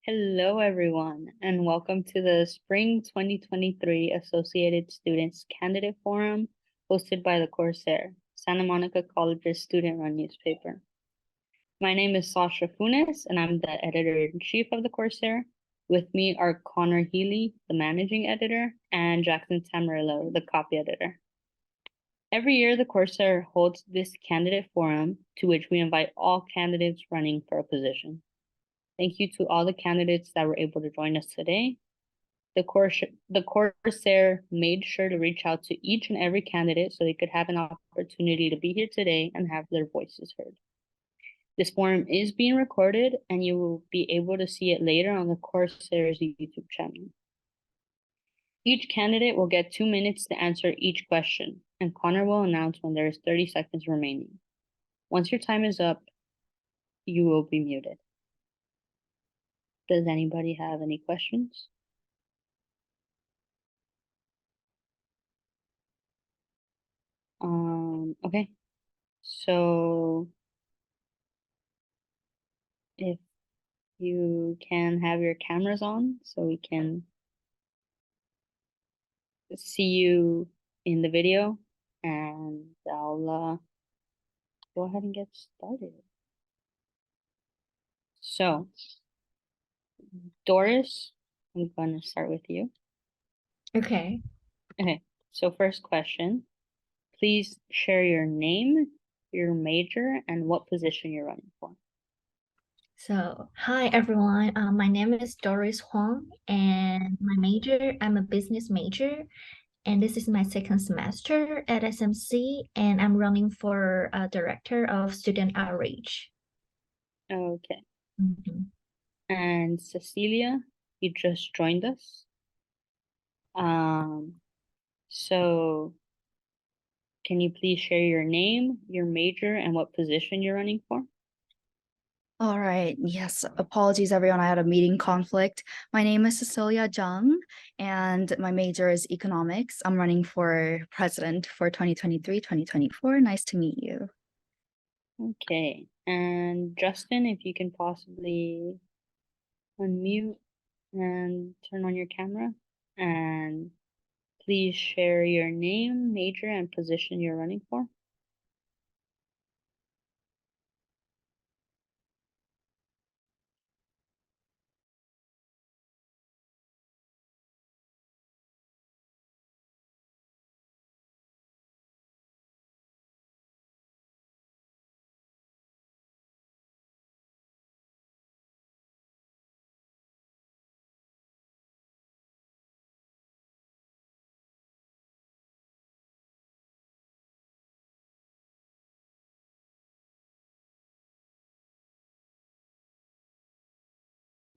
Hello, everyone, and welcome to the Spring 2023 Associated Students Candidate Forum hosted by the Corsair, Santa Monica College's student-run newspaper. My name is Sasha Funes, and I'm the editor-in-chief of the Corsair. With me are Connor Healy, the managing editor, and Jackson Tamarillo, the copy editor. Every year, the Corsair holds this candidate forum to which we invite all candidates running for a position. Thank you to all the candidates that were able to join us today. The Corsair made sure to reach out to each and every candidate so they could have an opportunity to be here today and have their voices heard. This forum is being recorded and you will be able to see it later on the Corsair's YouTube channel. Each candidate will get 2 minutes to answer each question, and Connor will announce when there is 30 seconds remaining. Once your time is up, you will be muted. Does anybody have any questions? Okay. So if you can have your cameras on so we can see you in the video, and I'll go ahead and get started. So, Doris, I'm going to start with you. Okay. Okay, so first question, please share your name, your major, and what position you're running for. So, hi everyone. My name is Doris Huang, and my major, I'm a business major, and this is my second semester at SMC, and I'm running for Director of Student Outreach. Okay. Mhm. And Cecilia, you just joined us. So can you please share your name, your major, and what position you're running for? All right. Yes. Apologies, everyone. I had a meeting conflict. My name is Cecilia Zhang, and my major is economics. I'm running for president for 2023-2024. Nice to meet you. Okay. And Justin, if you can possibly unmute and turn on your camera, and please share your name, major, and position you're running for.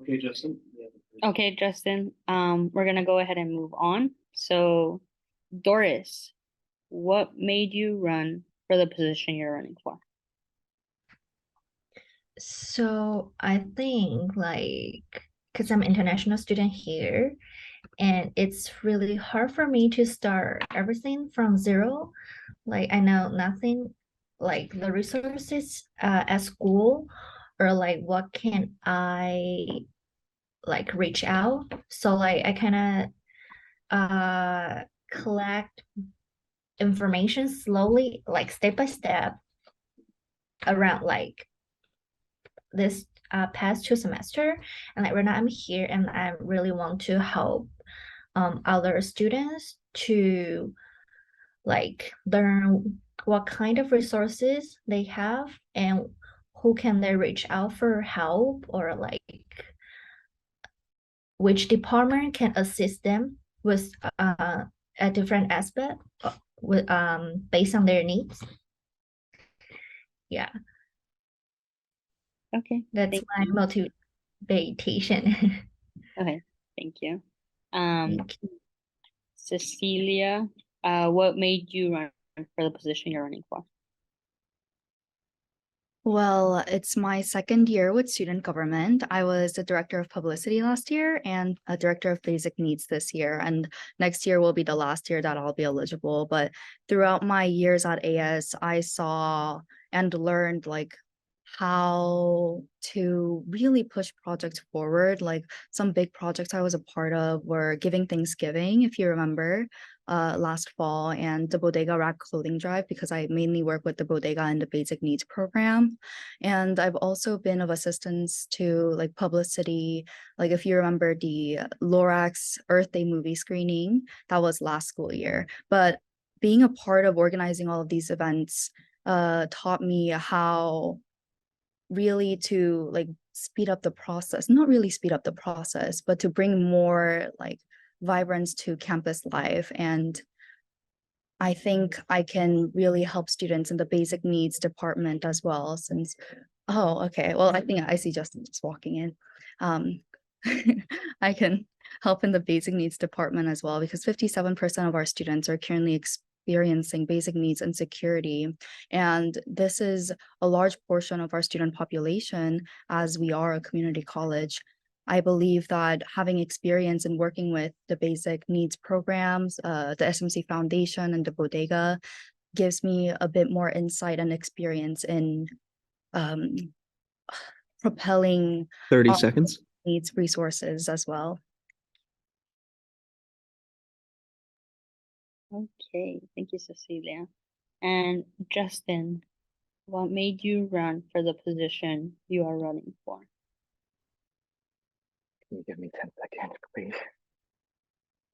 Okay, Justin. Okay, Justin, we're gonna go ahead and move on. So, Doris, what made you run for the position you're running for? So I think because I'm an international student here, and it's really hard for me to start everything from zero. Like I know nothing, like the resources at school, or like what can I like reach out. So like I kind of collect information slowly, like step by step, around like this past 2 semester. And like right now I'm here and I really want to help other students to like learn what kind of resources they have and who can they reach out for help, or like which department can assist them with a different aspect with based on their needs. Yeah, Okay, that's thank my you. motivation. Okay, thank you. Thank you. Cecilia, what made you run for the position you're running for? Well, it's my second year with student government. I was the director of publicity last year and a director of basic needs this year. And next year will be the last year that I'll be eligible. But throughout my years at AS, I saw and learned like how to really push projects forward. Like some big projects I was a part of were Giving Thanksgiving, if you remember, last fall, and the Bodega Rack clothing drive, because I mainly work with the Bodega and the Basic Needs program. And I've also been of assistance to like publicity. Like if you remember the Lorax Earth Day movie screening, that was last school year. But being a part of organizing all of these events taught me how really to like speed up the process, not really speed up the process, but to bring more like vibrance to campus life. And I think I can really help students in the basic needs department as well, since, oh, okay. Well, I think I see Justin just walking in. I can help in the basic needs department as well, because 57% of our students are currently experiencing basic needs insecurity. And this is a large portion of our student population, as we are a community college. I believe that having experience in working with the basic needs programs, the SMC Foundation and the Bodega gives me a bit more insight and experience in propelling 30 seconds. needs resources as well. Okay, thank you, Cecilia. And Justin, what made you run for the position you are running for? Can you give me 10 seconds, please?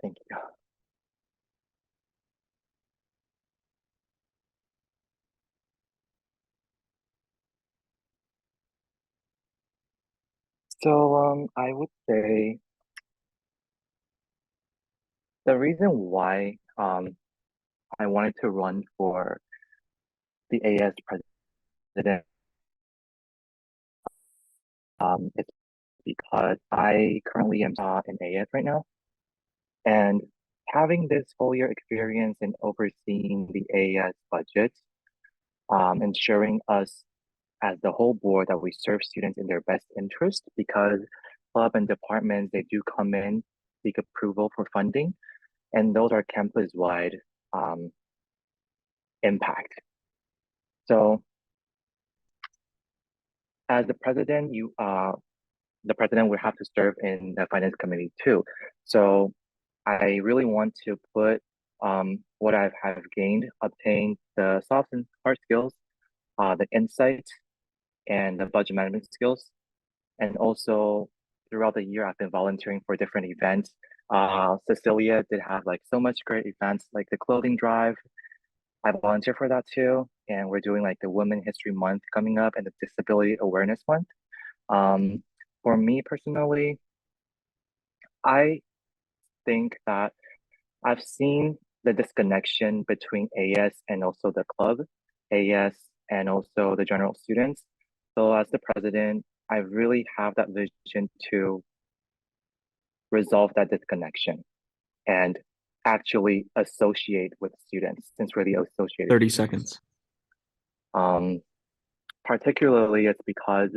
Thank you. So I would say the reason why I wanted to run for the AS president is because I currently am in AS right now, and having this full year experience in overseeing the AS budget, ensuring us as the whole board that we serve students in their best interest, because club and departments, they do come in, seek approval for funding, and those are campus-wide impact. So as the president, the president would have to serve in the finance committee too. So I really want to put what I have gained, obtained the soft and hard skills, the insight, and the budget management skills. And also throughout the year, I've been volunteering for different events. Cecilia did have like so much great events, like the clothing drive. I volunteer for that too. And we're doing like the Women History Month coming up and the Disability Awareness Month. For me personally, I think that I've seen the disconnection between AS and also the club, AS and also the general students. So as the president, I really have that vision to resolve that disconnection and actually associate with students, since we're the associated 30 students. seconds. Particularly, it's because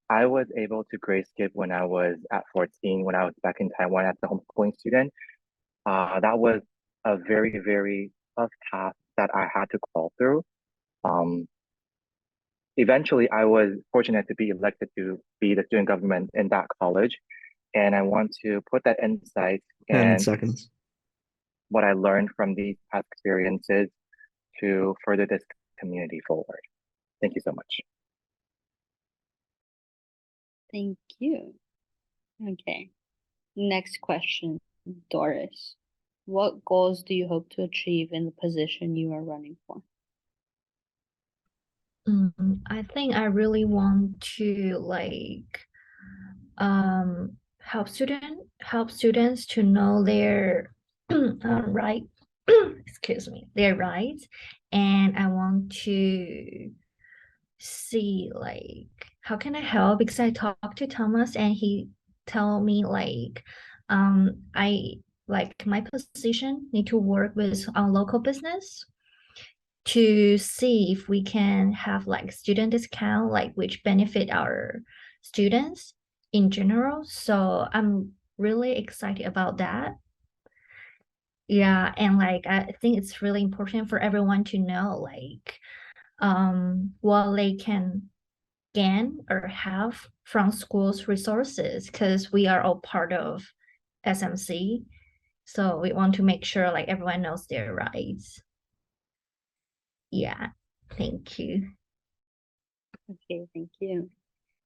I was able to grade skip when I was at 14, when I was back in Taiwan as a homeschooling student. That was a very, very tough path that I had to crawl through. Eventually, I was fortunate to be elected to be the student government in that college. And I want to put that insight 10 and seconds. what I learned from these past experiences to further this community forward. Thank you so much. Thank you. Okay. Next question, Doris. What goals do you hope to achieve in the position you are running for? I think I really want to like help students to know their right excuse me, their rights, and I want to see like how can I help, because I talked to Thomas and he tell me like I like my position need to work with our local business to see if we can have like student discount, like which benefit our students in general. So I'm really excited about that. Yeah, and like I think it's really important for everyone to know like what they can gain or have from schools resources, because we are all part of SMC. So we want to make sure like everyone knows their rights. Yeah, thank you. Okay, thank you.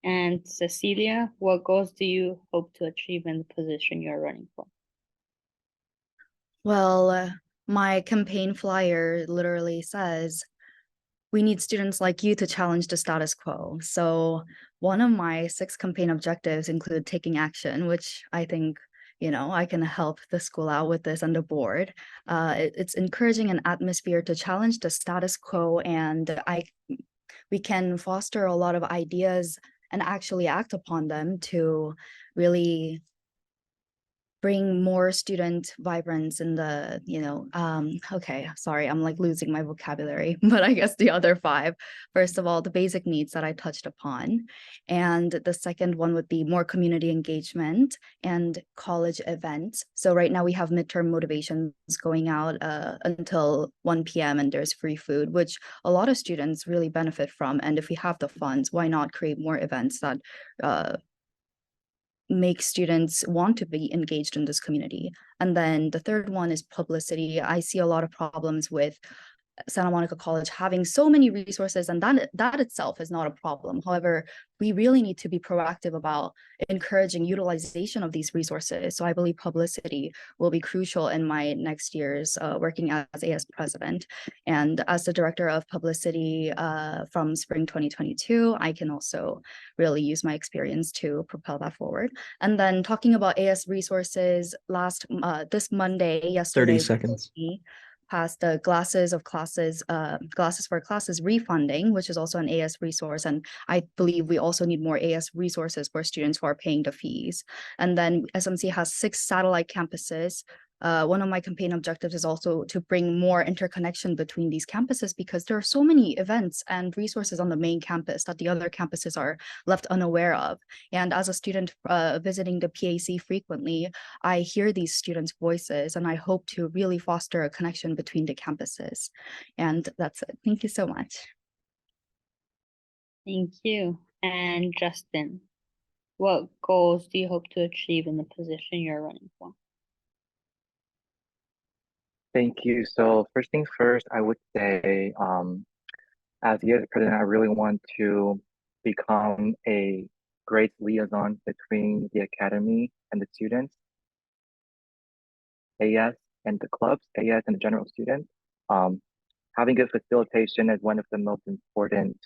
And Cecilia, what goals do you hope to achieve in the position you're running for? Well, my campaign flyer literally says, we need students like you to challenge the status quo. So one of my 6 campaign objectives include taking action, which I think, I can help the school out with this and the board. It's encouraging an atmosphere to challenge the status quo, and we can foster a lot of ideas and actually act upon them to really bring more student vibrance in the, okay, sorry, I'm like losing my vocabulary, but I guess the other 5, first of all, the basic needs that I touched upon. And the second one would be more community engagement and college events. So right now we have midterm motivations going out until 1 p.m. and there's free food, which a lot of students really benefit from. And if we have the funds, why not create more events that make students want to be engaged in this community? And then the third one is publicity. I see a lot of problems with Santa Monica College having so many resources, and that itself is not a problem. However, we really need to be proactive about encouraging utilization of these resources. So I believe publicity will be crucial in my next year's working as AS president. And as the director of publicity from spring 2022, I can also really use my experience to propel that forward. And then talking about AS resources, this Monday, yesterday, 30 seconds. passed the Glasses for Classes refunding, which is also an AS resource. And I believe we also need more AS resources for students who are paying the fees. And then SMC has 6 satellite campuses. One of my campaign objectives is also to bring more interconnection between these campuses, because there are so many events and resources on the main campus that the other campuses are left unaware of. And as a student visiting the PAC frequently, I hear these students' voices, and I hope to really foster a connection between the campuses. And that's it. Thank you so much. Thank you. And Justin, what goals do you hope to achieve in the position you're running for? Thank you. So first things first, I would say, as the ES president, I really want to become a great liaison between the academy and the students, AS and the clubs, AS and the general students. Having good facilitation is one of the most important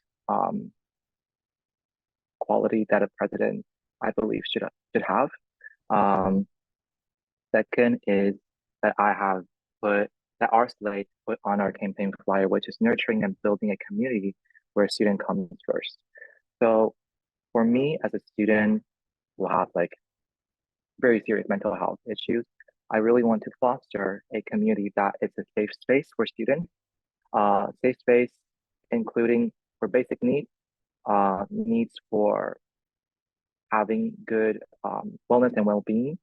quality that a president, I believe, should have. Second is that our slate put on our campaign flyer, which is nurturing and building a community where a student comes first. So for me as a student who have like very serious mental health issues, I really want to foster a community that is a safe space for students, safe space including for basic needs, needs for having good wellness and well-being.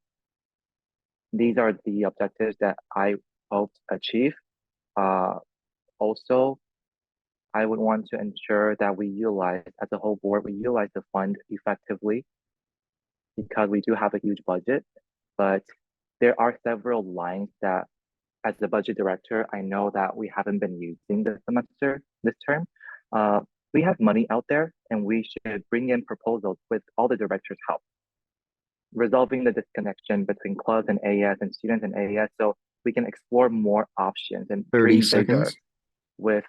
These are the objectives that I hope to achieve. Also, I would want to ensure that we utilize, as a whole board, we utilize the fund effectively, because we do have a huge budget, but there are several lines that, as the budget director, I know that we haven't been using this term. We have money out there, and we should bring in proposals with all the directors' help, resolving the disconnection between clubs and AS and students and AS, so we can explore more options and 30 dream bigger seconds. with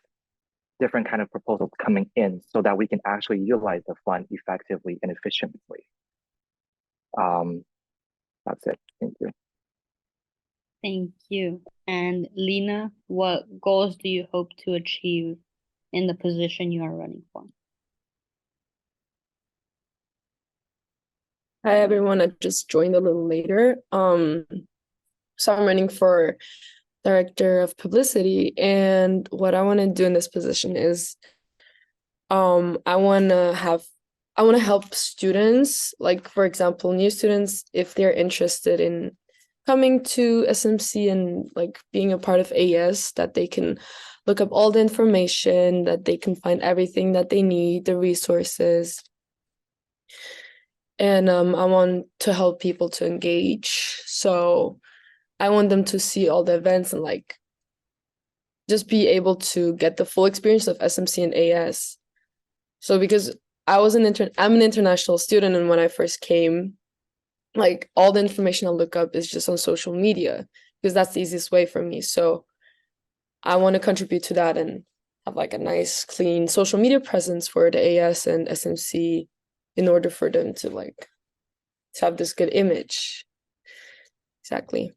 different kind of proposals coming in, so that we can actually utilize the fund effectively and efficiently. That's it. Thank you. Thank you. And Lena, what goals do you hope to achieve in the position you are running for? Hi everyone, I just joined a little later. So I'm running for director of publicity, and what I want to do in this position is I want to help students, like for example, new students, if they're interested in coming to SMC and like being a part of AS, that they can look up all the information, that they can find everything that they need, the resources. And I want to help people to engage. So I want them to see all the events and like just be able to get the full experience of SMC and AS. So because I'm an international student, and when I first came, like all the information I look up is just on social media because that's the easiest way for me. So I want to contribute to that and have like a nice, clean social media presence for the AS and SMC in order for them to like to have this good image. Exactly.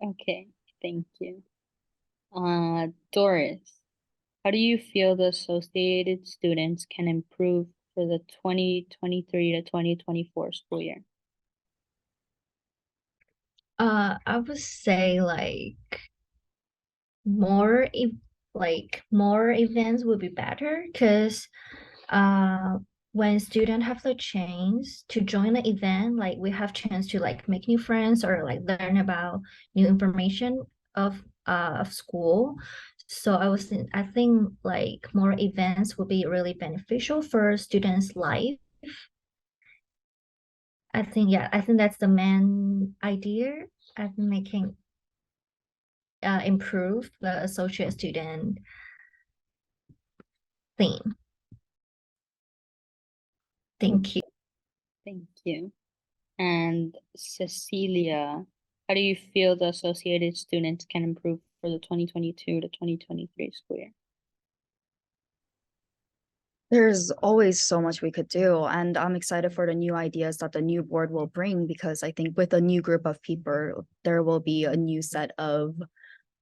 Okay, thank you. Doris, how do you feel the associated students can improve for the 2023 to 2024 school year? I would say more more events would be better because when students have the chance to join the event, like we have chance to like make new friends or like learn about new information of school. So I think like more events would be really beneficial for students' life. I think that's the main idea at making improve the associate student thing. Thank you. Thank you. And Cecilia, how do you feel the associated students can improve for the 2022 to 2023 school year? There's always so much we could do, and I'm excited for the new ideas that the new board will bring, because I think with a new group of people, there will be a new set of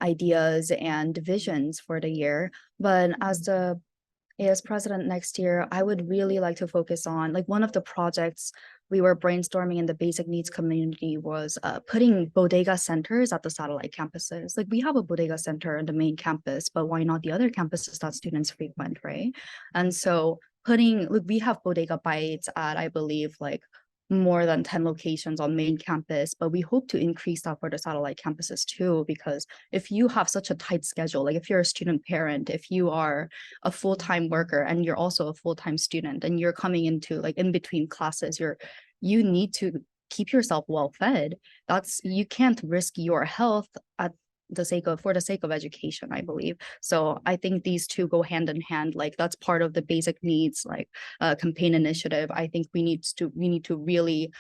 ideas and visions for the year. But as president next year, I would really like to focus on, like, one of the projects we were brainstorming in the basic needs community was putting bodega centers at the satellite campuses. Like, we have a bodega center in the main campus, but why not the other campuses that students frequent, right? And so look, we have bodega bites at, I believe, like more than 10 locations on main campus, but we hope to increase that for the satellite campuses too, because if you have such a tight schedule, like if you're a student parent, if you are a full-time worker and you're also a full-time student and you're coming into like in between classes, you need to keep yourself well fed. You can't risk your health for the sake of education, I believe. So I think these two go hand in hand. Like, that's part of the basic needs, like campaign initiative. I think we need to really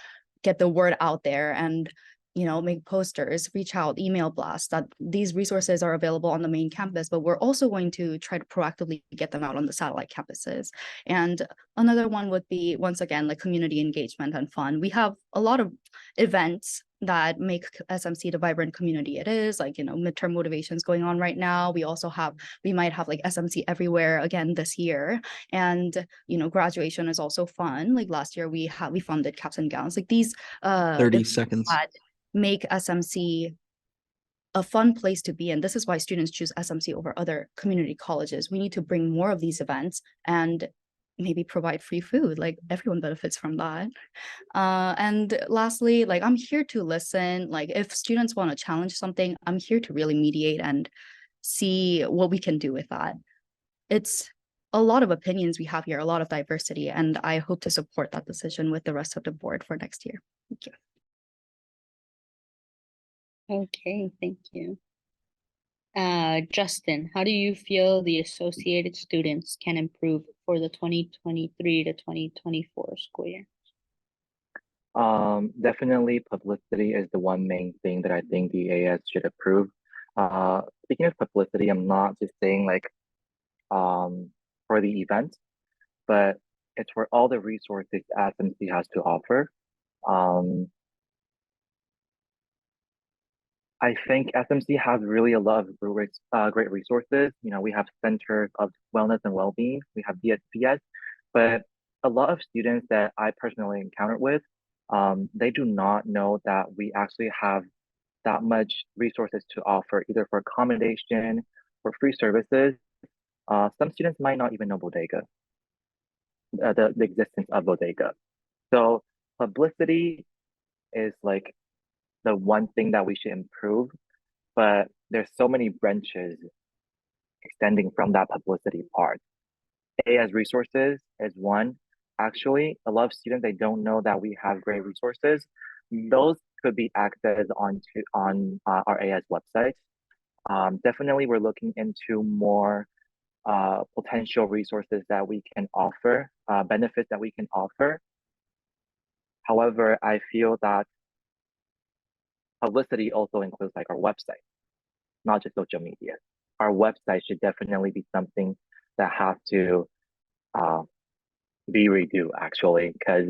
get the word out there and make posters, reach out, email blasts that these resources are available on the main campus, but we're also going to try to proactively get them out on the satellite campuses. And another one would be, once again, like community engagement and fun. We have a lot of events that make SMC the vibrant community it is, like, midterm motivations going on right now. We might have like SMC everywhere again this year. And, graduation is also fun. Like last year we funded caps and gowns, like these 30 seconds. Make SMC a fun place to be in. This is why students choose SMC over other community colleges. We need to bring more of these events and maybe provide free food. Like, everyone benefits from that. And lastly, like, I'm here to listen. Like, if students want to challenge something, I'm here to really mediate and see what we can do with that. It's a lot of opinions we have here, a lot of diversity, and I hope to support that decision with the rest of the board for next year. Thank you. Okay, thank you. Justin, how do you feel the associated students can improve for the 2023 to 2024 school year? Definitely publicity is the one main thing that I think the AS should approve. Speaking of publicity, I'm not just saying like for the event, but it's for all the resources SMC has to offer. I think SMC has really a lot of great resources. We have centers of wellness and well-being. We have DSPS, but a lot of students that I personally encountered with, they do not know that we actually have that much resources to offer, either for accommodation, for free services. Some students might not even know bodega, the existence of bodega. So publicity is like the one thing that we should improve, but there's so many branches extending from that publicity part. AS resources is one. Actually, a lot of students, they don't know that we have great resources. Those could be accessed on our AS website. Definitely, we're looking into more potential resources that we can offer, benefits that we can offer. However, I feel that publicity also includes like our website, not just social media. Our website should definitely be something that has to uh, be redo actually, because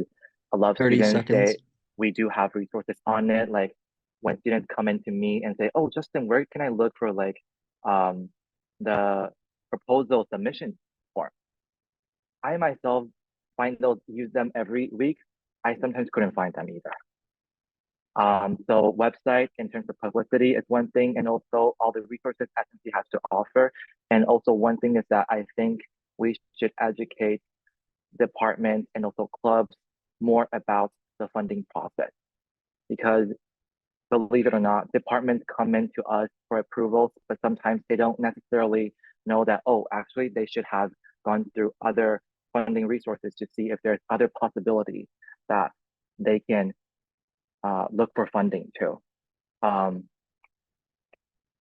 a lot of 30 students seconds. we do have resources on it. Like when students come into me and say, "Oh, Justin, where can I look for like the proposal submission form?" I myself use them every week. I sometimes couldn't find them either. So website in terms of publicity is one thing, and also all the resources SMC has to offer. And also one thing is that I think we should educate departments and also clubs more about the funding process, because believe it or not, departments come into us for approvals, but sometimes they don't necessarily know that, oh, actually they should have gone through other funding resources to see if there's other possibilities that they can look for funding too.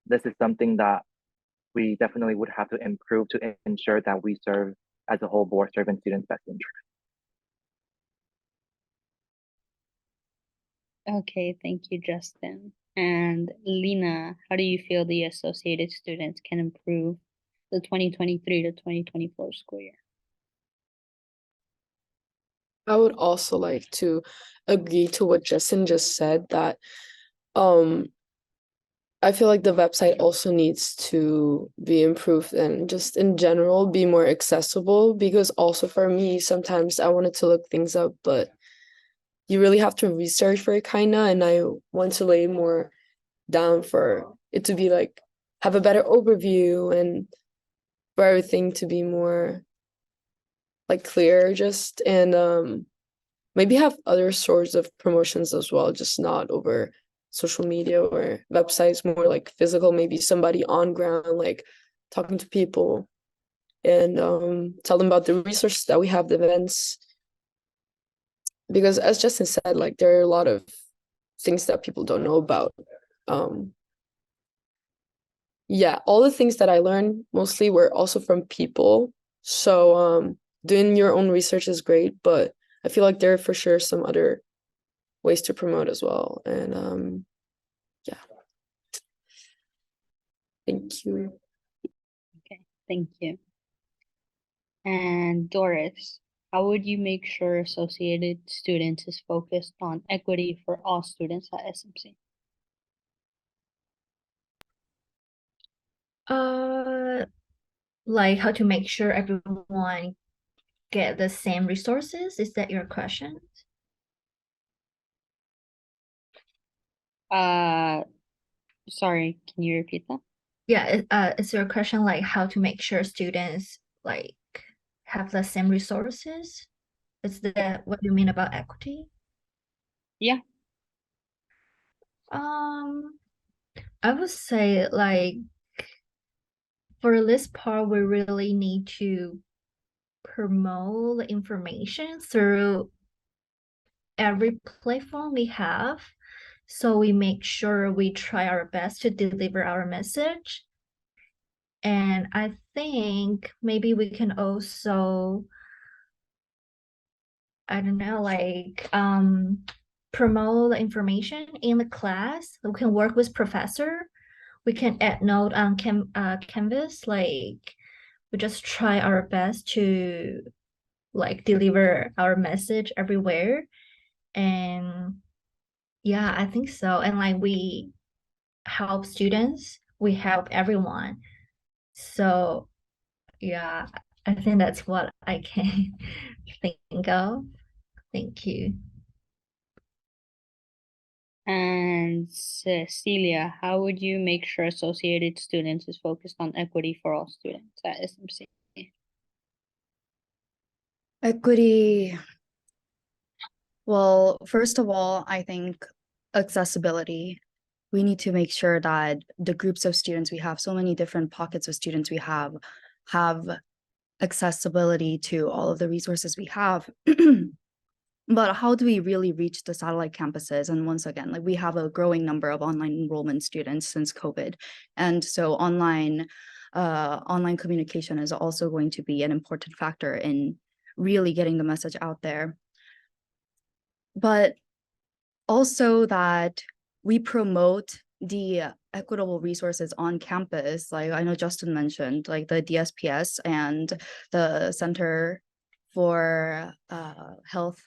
This is something that we definitely would have to improve to ensure that we serve as a whole board, serving students' best interest. Okay, thank you, Justin. And Lena, how do you feel the associated students can improve the 2023 to 2024 school year? I would also like to agree to what Justin just said, that I feel like the website also needs to be improved and just in general be more accessible, because also for me, sometimes I wanted to look things up, but you really have to research for it kinda, and I want to lay more down for it to be like have a better overview and for everything to be more like clear just, and maybe have other sorts of promotions as well, just not over social media or websites, more like physical, maybe somebody on ground, like talking to people and tell them about the resources that we have, the events. Because as Justin said, like there are a lot of things that people don't know about. Yeah, all the things that I learned mostly were also from people. So doing your own research is great, but I feel like there are for sure some other ways to promote as well. And yeah. Thank you. Okay, thank you. And Doris, how would you make sure Associated Students is focused on equity for all students at SMC? Like how to make sure everyone get the same resources? Is that your question? Sorry, can you repeat that? Yeah, is your question like how to make sure students like have the same resources? Is that what you mean about equity? Yeah. I would say like for this part, we really need to promote the information through every platform we have. So we make sure we try our best to deliver our message. And I think maybe we can also, I don't know, like promote the information in the class. We can work with professor. We can add note on Canvas. Like we just try our best to like deliver our message everywhere. And yeah, I think so. And like we help students, we help everyone. So yeah, I think that's what I can think of. Thank you. And Cecilia, how would you make sure Associated Students is focused on equity for all students at SMC? Equity. Well, first of all, I think accessibility. we need to make sure that the groups of students we have, so many different pockets of students we have accessibility to all of the resources we have. But how do we really reach the satellite campuses? And once again, like we have a growing number of online enrollment students since COVID. And so online communication is also going to be an important factor in really getting the message out there. But also that we promote the equitable resources on campus. Like I know Justin mentioned, like the DSPS and the Center for Health.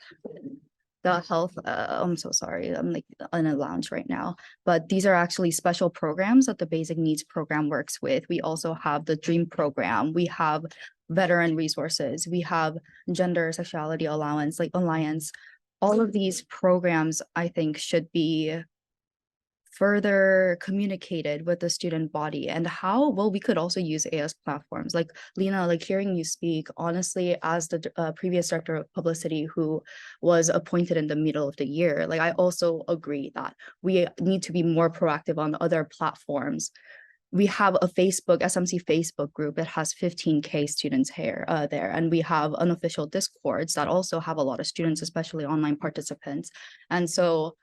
I'm so sorry, I'm like in a lounge right now, but these are actually special programs that the Basic Needs Program works with. We also have the DREAM program, we have veteran resources, we have Gender Sexuality Alliance. All of these programs, I think, should be further communicated with the student body. And how? Well, we could also use AS platforms. Like Lena, like hearing you speak, honestly, as the previous director of publicity who was appointed in the middle of the year, like I also agree that we need to be more proactive on other platforms. We have a SMC Facebook group. It has 15K students here, there. And we have unofficial Discords that also have a lot of students, especially online participants. And so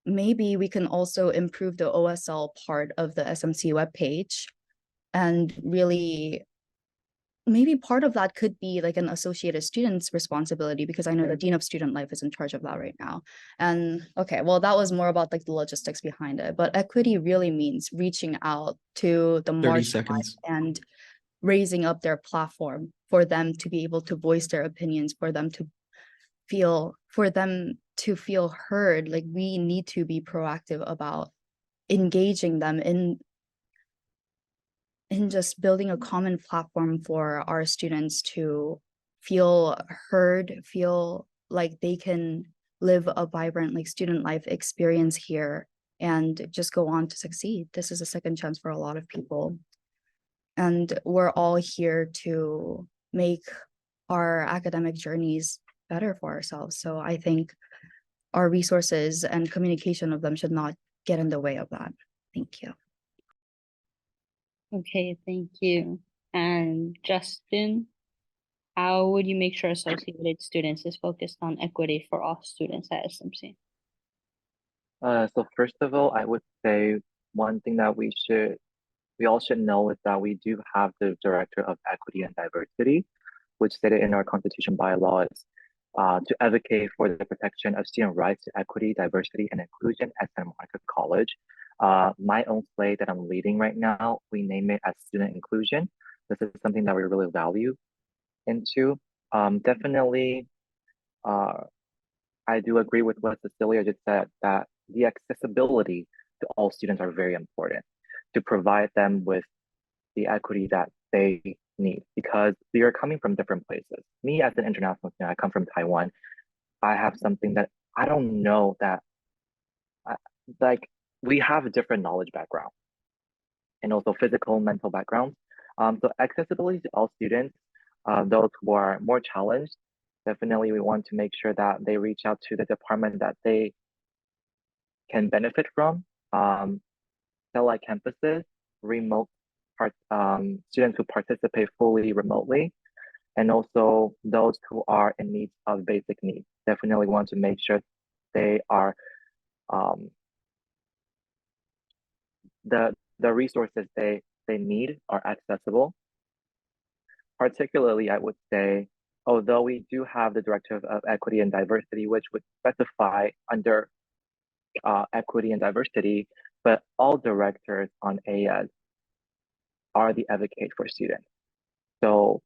maybe we can also improve the OSL part of the SMC webpage, and really maybe part of that could be like an associated student's responsibility, because I know the Dean of Student Life is in charge of that right now. And okay, well, that was more about like the logistics behind it, but equity really means reaching out to the 30 marginalized seconds. and raising up their platform for them to be able to voice their opinions, for them to feel heard. Like we need to be proactive about engaging them in just building a common platform for our students to feel heard, feel like they can live a vibrant like student life experience here and just go on to succeed. This is a second chance for a lot of people. And we're all here to make our academic journeys better for ourselves. So I think our resources and communication of them should not get in the way of that. Thank you. Okay, thank you. And Justin, how would you make sure Associated Students is focused on equity for all students at SMC? So first of all, I would say one thing that we all should know is that we do have the Director of Equity and Diversity, which stated in our constitution bylaws to advocate for the protection of student rights to equity, diversity, and inclusion at Santa Monica College. My own slate that I'm leading right now, we name it as student inclusion. This is something that we really value into. Definitely, I do agree with what Cecilia just said, that the accessibility to all students are very important to provide them with the equity that they need, because we are coming from different places. Me as an international student, I come from Taiwan. I have something that I don't know that, like we have a different knowledge background and also physical, mental backgrounds. So accessibility to all students, those who are more challenged, definitely we want to make sure that they reach out to the department that they can benefit from. Satellite campuses, remote students who participate fully remotely, and also those who are in need of basic needs. Definitely want to make sure they are the resources they need are accessible. Particularly, I would say, although we do have the Director of Equity and Diversity, which would specify under equity and diversity, but all directors on AS are the advocate for students. So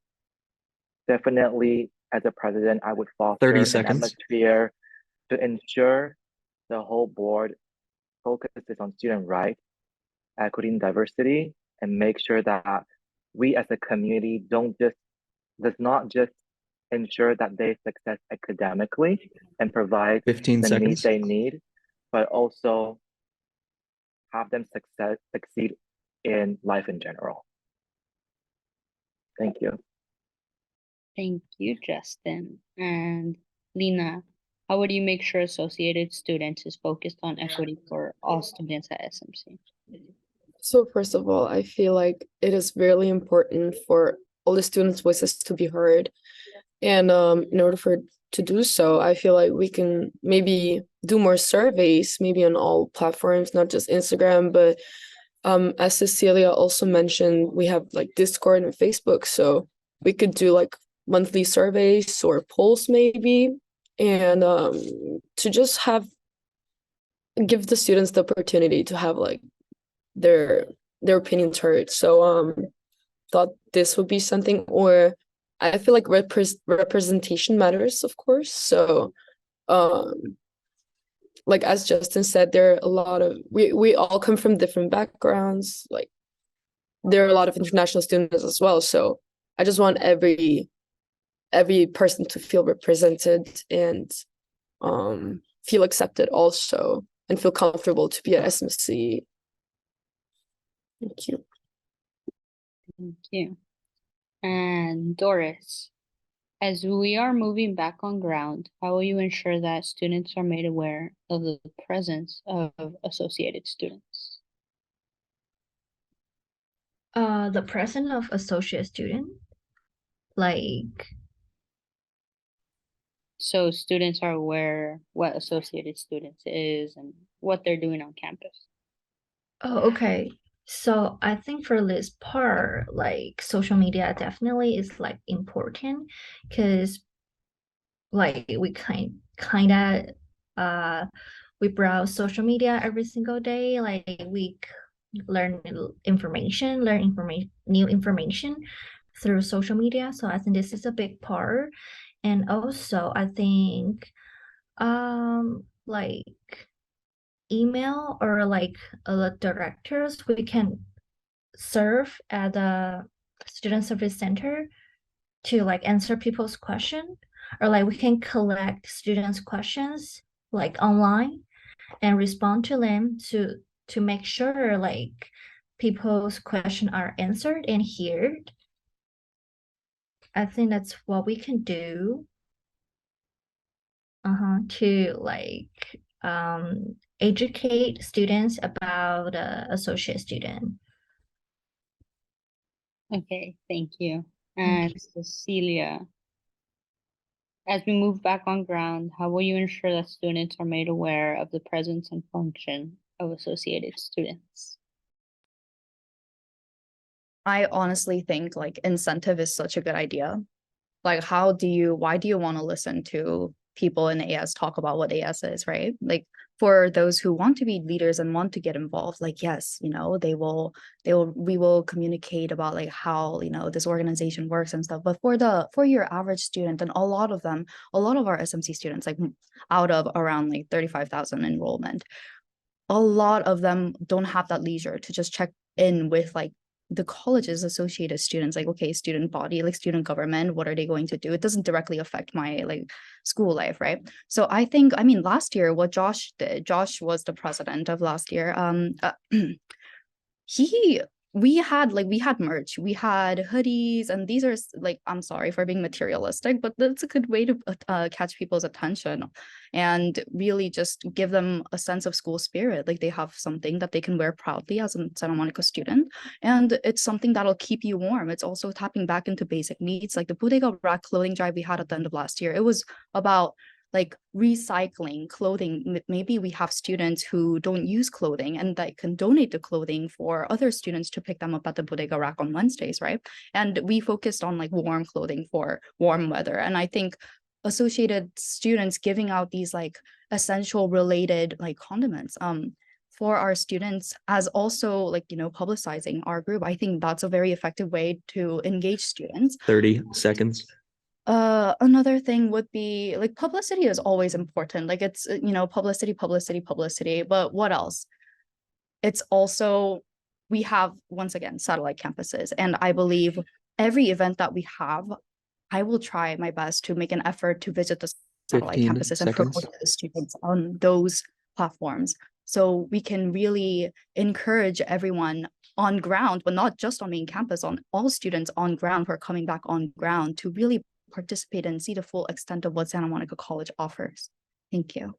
definitely, as a president, I would foster 30 an seconds. atmosphere to ensure the whole board focuses on student rights, equity, and diversity, and make sure that we as a community does not just ensure that they success academically and provide 15 the needs seconds. they need, but also have them succeed in life in general. Thank you. Thank you, Justin. And Lena, How would you make sure Associated Students is focused on equity for all students at SMC? So first of all, I feel like it is really important for all the students' voices to be heard. And in order for to do so, I feel like we can maybe do more surveys, maybe on all platforms, not just Instagram, but as Cecilia also mentioned, we have like Discord and Facebook. So we could do like monthly surveys or polls maybe, and to just give the students the opportunity to have like their opinions heard. So thought this would be something, or I feel like representation matters, of course. So like as Justin said, there are a lot of we all come from different backgrounds. Like there are a lot of international students as well. So I just want every person to feel represented and feel accepted also, and feel comfortable to be at SMC. Thank you. Thank you. And Doris, as we are moving back on ground, how will you ensure that students are made aware of the presence of associated students? The presence of associate student, like, So students are aware what associated students is and what they're doing on campus. oh, okay. So I think for this part, like social media definitely is like important because like we kind of we browse social media every single day. Like we learn new information through social media. So I think this is a big part. And also I think like email or like directors, we can serve at a student service center to like answer people's question, or like we can collect students' questions like online and respond to them to make sure like people's questions are answered and heard. I think that's what we can do to like educate students about associate student. Okay, thank you. And Cecilia, as we move back on ground, how will you ensure that students are made aware of the presence and function of associated students? I honestly think like incentive is such a good idea. Like, why do you want to listen to people in AS talk about what AS is, right? Like for those who want to be leaders and want to get involved, like, yes, we will communicate about like how, this organization works and stuff. But for your average student, and a lot of our SMC students, like out of around like 35,000 enrollment, a lot of them don't have that leisure to just check in with like the college's associated students, like, okay, student body, like student government, what are they going to do? It doesn't directly affect my like school life, right? So I think, last year what Josh did, Josh was the president of last year. he we had merch, we had hoodies, and these are like, I'm sorry for being materialistic, but that's a good way to catch people's attention and really just give them a sense of school spirit. Like they have something that they can wear proudly as a Santa Monica student, and it's something that'll keep you warm. It's also tapping back into basic needs, like the Bodega Rack clothing drive we had at the end of last year. It was about like recycling clothing. Maybe we have students who don't use clothing and that can donate the clothing for other students to pick them up at the Bodega Rack on Wednesdays, right? And we focused on like warm clothing for warm weather. And I think associated students giving out these like essential related like condiments for our students, as also like, publicizing our group. I think that's a very effective way to engage students. 30 seconds. Another thing would be like publicity is always important. Like it's, publicity, but what else? It's also, we have, once again, satellite campuses. And I believe every event that we have, I will try my best to make an effort to visit the satellite 15 campuses and promote seconds. to the students on those platforms. So we can really encourage everyone on ground, but not just on main campus, on all students on ground who are coming back on ground to really participate and see the full extent of what Santa Monica College offers. Thank you.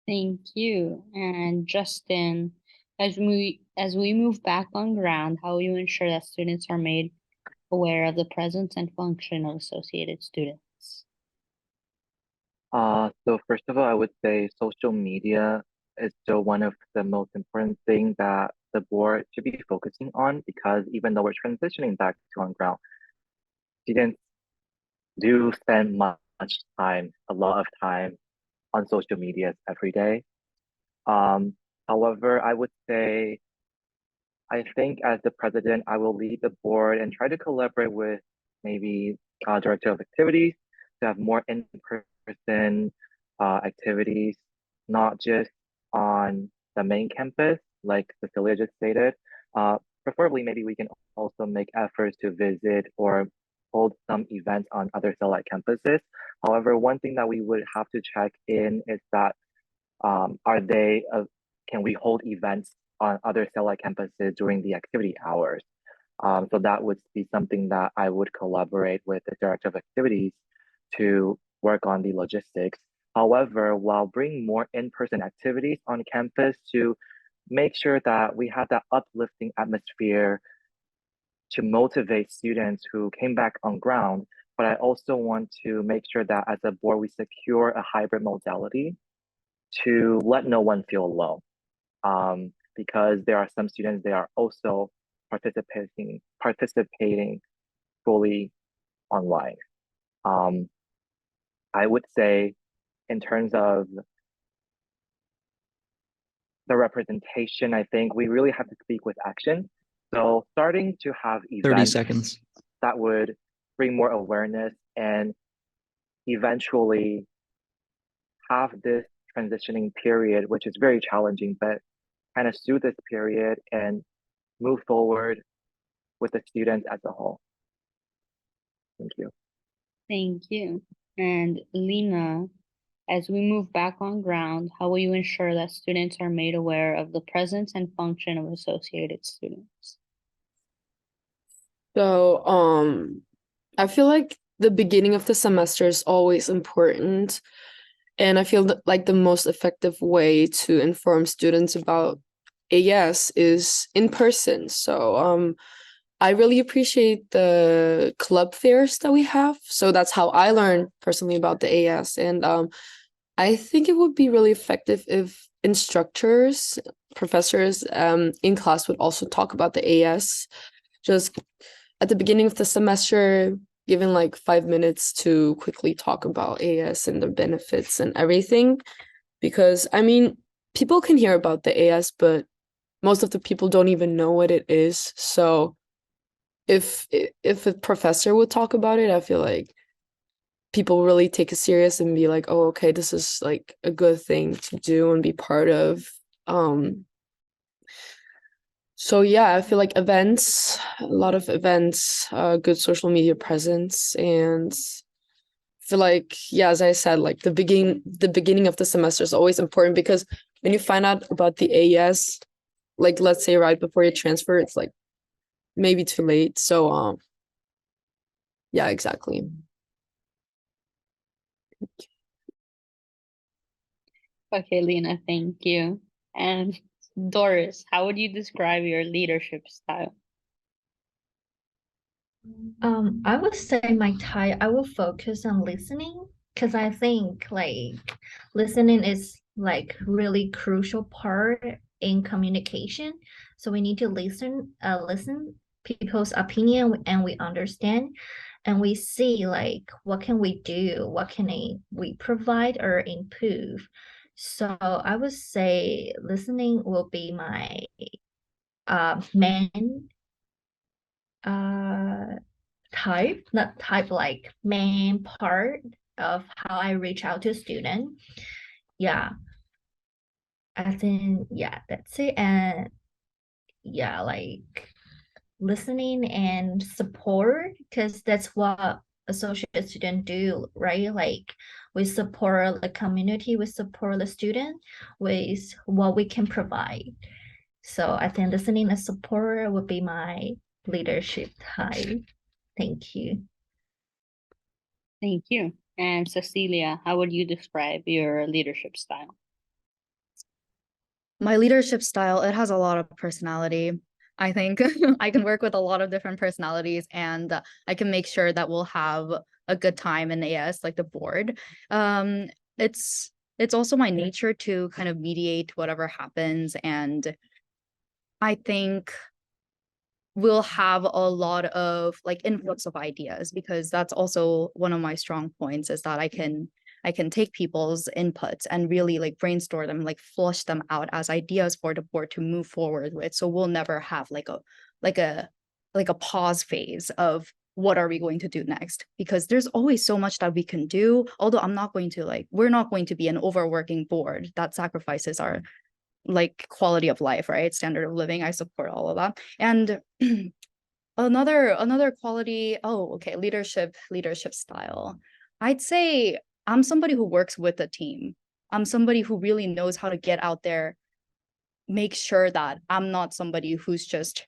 Thank you. And Justin, as we move back on ground, how will you ensure that students are made aware of the presence and function of associated students? So first of all, I would say social media is still one of the most important things that the board should be focusing on, because even though we're transitioning back to on ground, students do spend much time, a lot of time on social media every day. However, I would say, I think as the president, I will lead the board and try to collaborate with maybe director of activities to have more in-person activities, not just on the main campus, like Cecilia just stated. Preferably, maybe we can also make efforts to visit or hold some events on other satellite campuses. However, one thing that we would have to check in is that can we hold events on other satellite campuses during the activity hours? So that would be something that I would collaborate with the director of activities to work on the logistics. However, while bringing more in-person activities on campus to make sure that we have that uplifting atmosphere to motivate students who came back on ground, but I also want to make sure that as a board, we secure a hybrid modality to let no one feel alone. Because there are some students, they are also participating fully online. I would say in terms of the representation, I think we really have to speak with action. So starting to have 30 events seconds. that would bring more awareness and eventually have this transitioning period, which is very challenging, but kind of soothe this period and move forward with the students as a whole. Thank you. Thank you. And Lena, as we move back on ground, how will you ensure that students are made aware of the presence and function of associated students? So, I feel like the beginning of the semester is always important. And I feel that like the most effective way to inform students about AS is in person. So, I really appreciate the club fairs that we have. So that's how I learned personally about the AS. And I think it would be really effective if instructors, professors in class would also talk about the AS. Just at the beginning of the semester, given like 5 minutes to quickly talk about AS and the benefits and everything. Because I mean, people can hear about the AS, but most of the people don't even know what it is. So if a professor would talk about it, I feel like people really take it serious and be like, oh, okay, this is like a good thing to do and be part of. So yeah, I feel like events, a lot of events, good social media presence, and I feel like, yeah, as I said, like the beginning of the semester is always important, because when you find out about the AS, like let's say right before you transfer, it's like maybe too late. So yeah, exactly. Okay, Lena, thank you. And Doris, how would you describe your leadership style? I would say my type, I will focus on listening, because I think like listening is like really crucial part in communication. So we need to listen people's opinion, and we understand, and we see like what can we do, what can we provide or improve. So I would say listening will be my main type, not type, like main part of how I reach out to student. Yeah, I think, yeah, that's it. And yeah, like listening and support, because that's what associate student do, right? Like we support the community, we support the student with what we can provide. So I think listening and support would be my leadership type. Thank you. Thank you. And Cecilia, how would you describe your leadership style? My leadership style, it has a lot of personality. I think I can work with a lot of different personalities, and I can make sure that we'll have a good time in AS, like the board. Um, it's also my nature to kind of mediate whatever happens, and I think we'll have a lot of like influx of ideas, because that's also one of my strong points, is that I can take people's inputs and really like brainstorm them, like flush them out as ideas for the board to move forward with. So we'll never have like a like a pause phase of what are we going to do next, because there's always so much that we can do. Although we're not going to be an overworking board that sacrifices our like quality of life, right? Standard of living. I support all of that. And another quality, oh, okay, leadership style. I'd say I'm somebody who works with a team. I'm somebody who really knows how to get out there, make sure that I'm not somebody who's just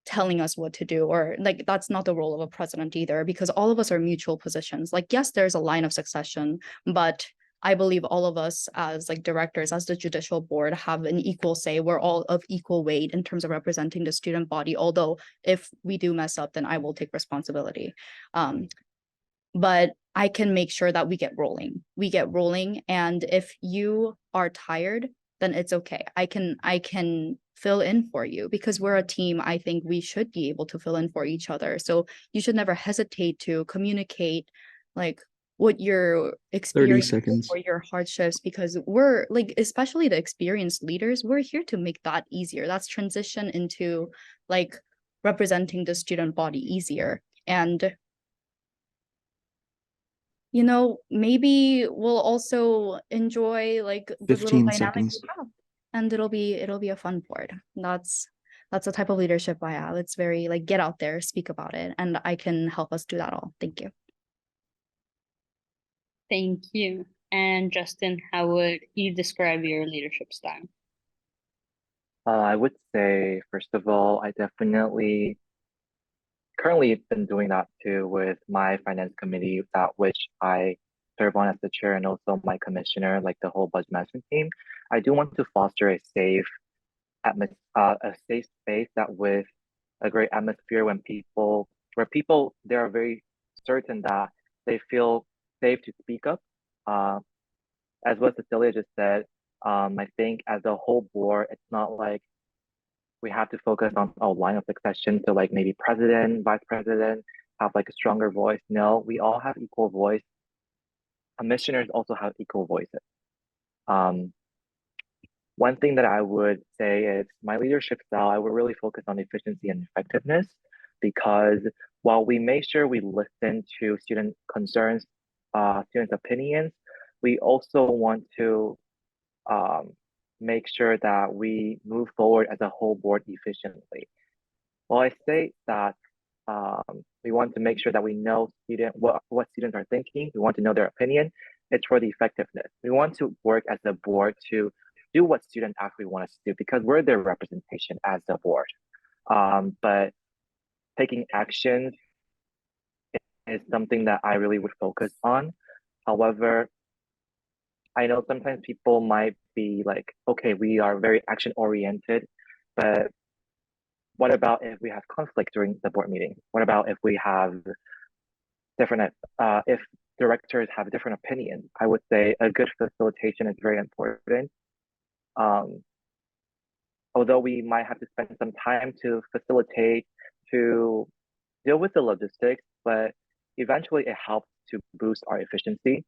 telling us what to do, or like that's not the role of a president either, because all of us are mutual positions. Like, yes, there's a line of succession, but I believe all of us as like directors, as the judicial board, have an equal say. We're all of equal weight in terms of representing the student body, although if we do mess up, then I will take responsibility. But I can make sure that we get rolling, and if you are tired, then it's okay. I can fill in for you, because we're a team. I think we should be able to fill in for each other. So you should never hesitate to communicate like what your 30 experience seconds. or your hardships, because we're like, especially the experienced leaders, we're here to make that easier. That's transition into like representing the student body easier. And maybe we'll also enjoy like the little 15 dynamics seconds. we have, and it'll be a fun board. That's the type of leadership I have. It's very like, get out there, speak about it, and I can help us do that all. Thank you. Thank you. And Justin, how would you describe your leadership style? I would say, first of all, I definitely currently been doing that too with my finance committee, that which I serve on as the chair, and also my commissioner, like the whole budget management team. I do want to foster a safe space that with a great atmosphere where people they are very certain that they feel safe to speak up. As what Cecilia just said, I think as a whole board, it's not like we have to focus on a line of succession. So like maybe president, vice president have like a stronger voice. No, we all have equal voice. Commissioners also have equal voices. Um, One thing that I would say is my leadership style, I would really focus on efficiency and effectiveness, because while we make sure we listen to student concerns, students' opinions, we also want to um, make sure that we move forward as a whole board efficiently. Well, I say that we want to make sure that we know what students are thinking. We want to know their opinion. It's for the effectiveness. We want to work as a board to do what students actually want us to do, because we're their representation as the board. But taking action is something that I really would focus on. However, I know sometimes people might be like, okay, we are very action oriented, but what about if we have conflict during the board meeting? What about if we have if directors have different opinions? I would say a good facilitation is very important. Although we might have to spend some time to facilitate, to deal with the logistics, but eventually it helps to boost our efficiency.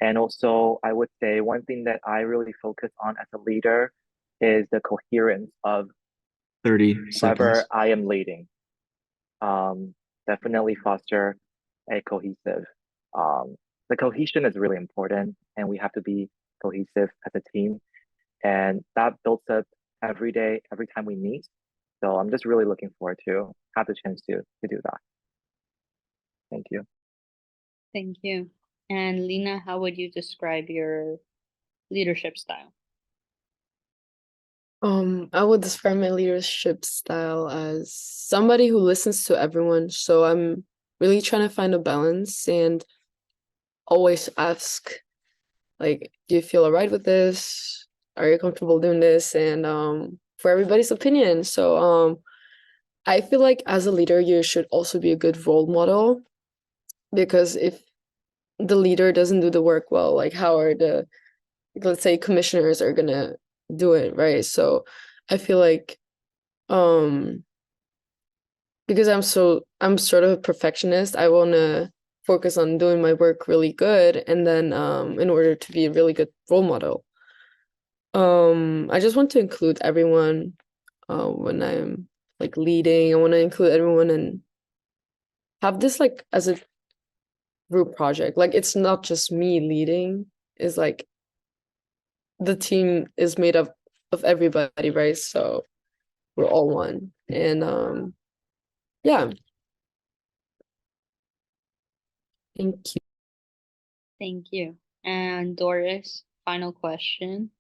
And also, I would say one thing that I really focus on as a leader is the coherence of 30 whatever seconds. I am leading. Definitely foster a cohesive. The cohesion is really important, and we have to be cohesive as a team, and that builds up every day, every time we meet. So I'm just really looking forward to have the chance to do that. Thank you. Thank you. And Lena, how would you describe your leadership style? I would describe my leadership style as somebody who listens to everyone. So I'm really trying to find a balance, and always ask, like, do you feel all right with this? Are you comfortable doing this? And for everybody's opinion. So I feel like as a leader, you should also be a good role model, because if the leader doesn't do the work well, like how are the, let's say, commissioners are gonna do it, right? So I feel like because I'm sort of a perfectionist, I wanna focus on doing my work really good, and then in order to be a really good role model. I just want to include everyone when I'm like leading. I want to include everyone and have this like as a group project. Like it's not just me leading, it's like the team is made up of everybody, right? So we're all one. And yeah, thank you. Thank you. And Doris, final question.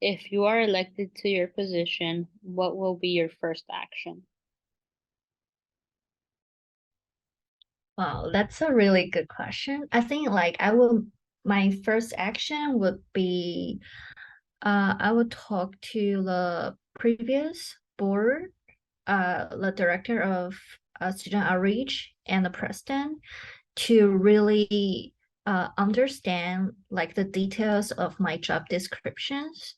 If you are elected to your position, what will be your first action? Wow, that's a really good question. I think like my first action would be I would talk to the previous board, the director of student outreach and the president to really understand like the details of my job descriptions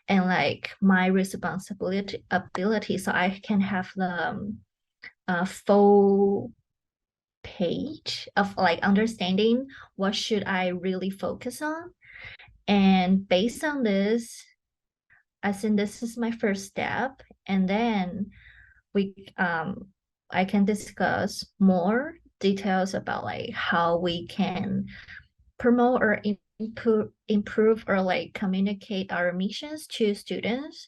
and like my responsibility ability so I can have the full page of like understanding what should I really focus on. And based on this, I think this is my first step. And then we I can discuss more details about like how we can promote or improve or like communicate our missions to students.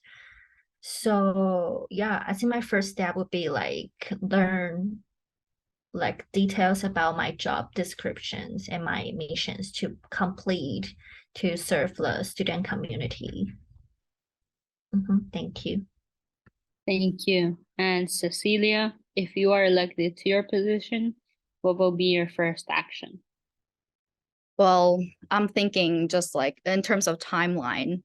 So yeah, I think my first step would be like learn like details about my job descriptions and my missions to complete to serve the student community. Thank you. Thank you. And Cecilia, if you are elected to your position, what will be your first action? Well, I'm thinking just like in terms of timeline,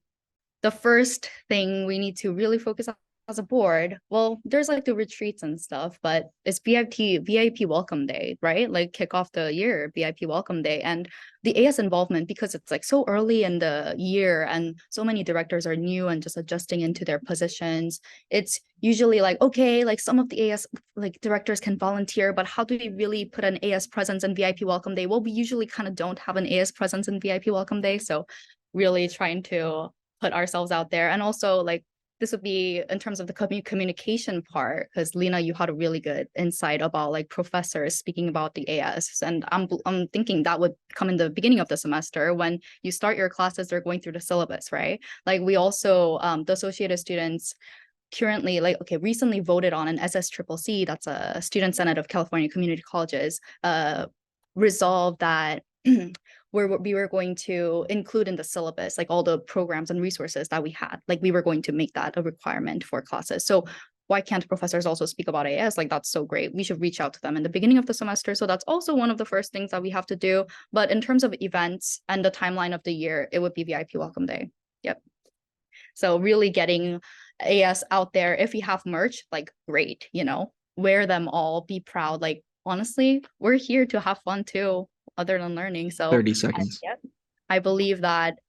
the first thing we need to really focus on as a board, well, there's like the retreats and stuff, but it's VIP welcome day, right? Like kick off the year, VIP welcome day, and the AS involvement, because it's like so early in the year and so many directors are new and just adjusting into their positions. It's usually like, okay, like some of the AS like directors can volunteer, but how do we really put an AS presence in VIP welcome day? Well, we usually kind of don't have an AS presence in VIP welcome day, so really trying to put ourselves out there. And also like this would be in terms of the communication part, because Lena, you had a really good insight about like professors speaking about the AS. And I'm thinking that would come in the beginning of the semester when you start your classes, they're going through the syllabus, right? Like we also, the associated students currently like, okay, recently voted on an SSCCC, that's a Student Senate of California Community Colleges, resolve that we were going to include in the syllabus like all the programs and resources that we had, like we were going to make that a requirement for classes. So why can't professors also speak about AS? Like that's so great. We should reach out to them in the beginning of the semester. So that's also one of the first things that we have to do. But in terms of events and the timeline of the year, it would be VIP welcome day. Yep. So really getting AS out there. If we have merch, like great, you know, wear them all, be proud. Like honestly, we're here to have fun too, other than learning. So 30 seconds. I believe that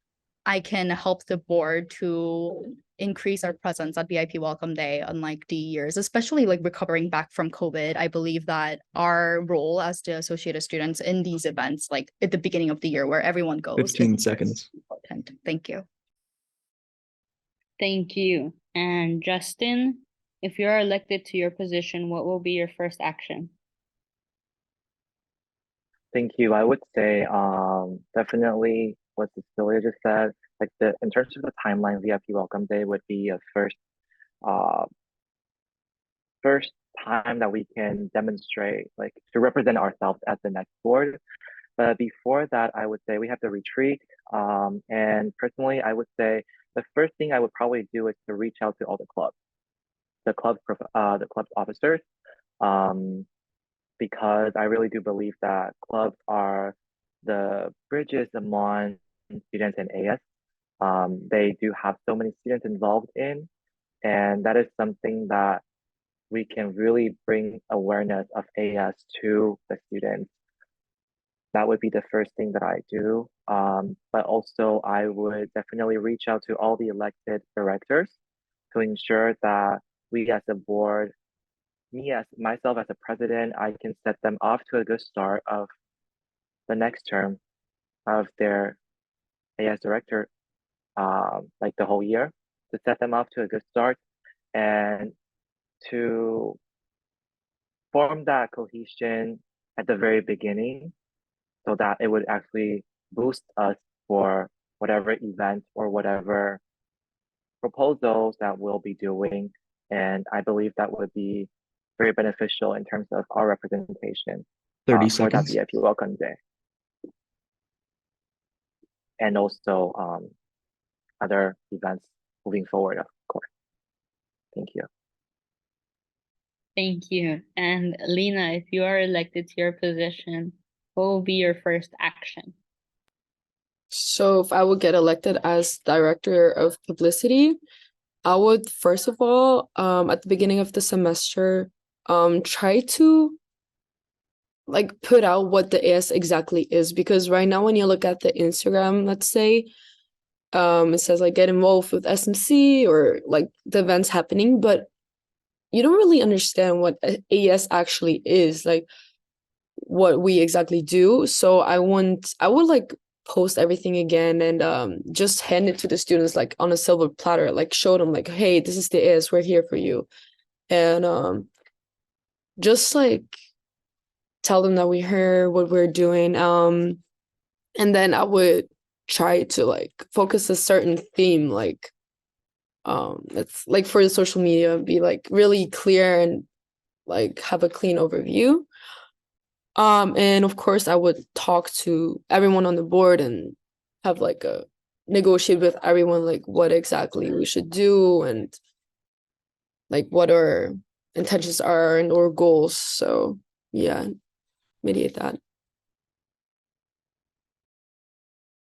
I can help the board to increase our presence at VIP Welcome Day, unlike the years, especially like recovering back from COVID. I believe that our role as the associated students in these events, like at the beginning of the year where everyone goes, 15 seconds. Important. Thank you. Thank you. And Justin, if you are elected to your position, what will be your first action? Thank you. I would say definitely what Cecilia just said, like in terms of the timeline, VIP Welcome Day would be a uh first time that we can demonstrate like to represent ourselves as the next board. But before that, I would say we have the retreat. And personally, I would say the first thing I would probably do is to reach out to all the club officers, um, because I really do believe that clubs are the bridges among students and AS. They do have so many students involved in, and that is something that we can really bring awareness of AS to the students. That would be the first thing that I do. But also I would definitely reach out to all the elected directors to ensure that we as a board, me as myself as a president, I can set them off to a good start of the next term of their AS director, like the whole year, to set them off to a good start and to form that cohesion at the very beginning so that it would actually boost us for whatever event or whatever proposals that we'll be doing. And I believe that would be very beneficial in terms of our representation 30 for that seconds. BFU Welcome Day. And also other events moving forward, of course. Thank you. Thank you. And Lena, if you are elected to your position, what will be your first action? So if I would get elected as director of publicity, I would first of all, at the beginning of the semester, try to like put out what the AS exactly is, because right now when you look at the Instagram, let's say, it says like get involved with SMC or like the events happening, but you don't really understand what AS actually is, like what we exactly do. So I would like post everything again and just hand it to the students like on a silver platter, like show them like, hey, this is the AS, we're here for you. And just like tell them that we heard what we're doing. And then I would try to like focus a certain theme, like it's like for the social media, be like really clear and like have a clean overview. And of course I would talk to everyone on the board and have like a negotiate with everyone like what exactly we should do and like what our intentions are and our goals. So yeah, mediate that.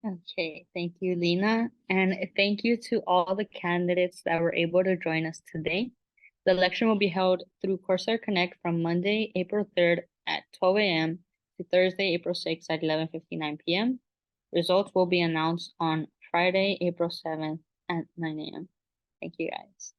Okay, thank you, Lena. And thank you to all the candidates that were able to join us today. The election will be held through Corsair Connect from Monday, April 3rd at 12 a.m. to Thursday, April 6th at 11:59 p.m. Results will be announced on Friday, April 7th at 9 a.m. Thank you, guys.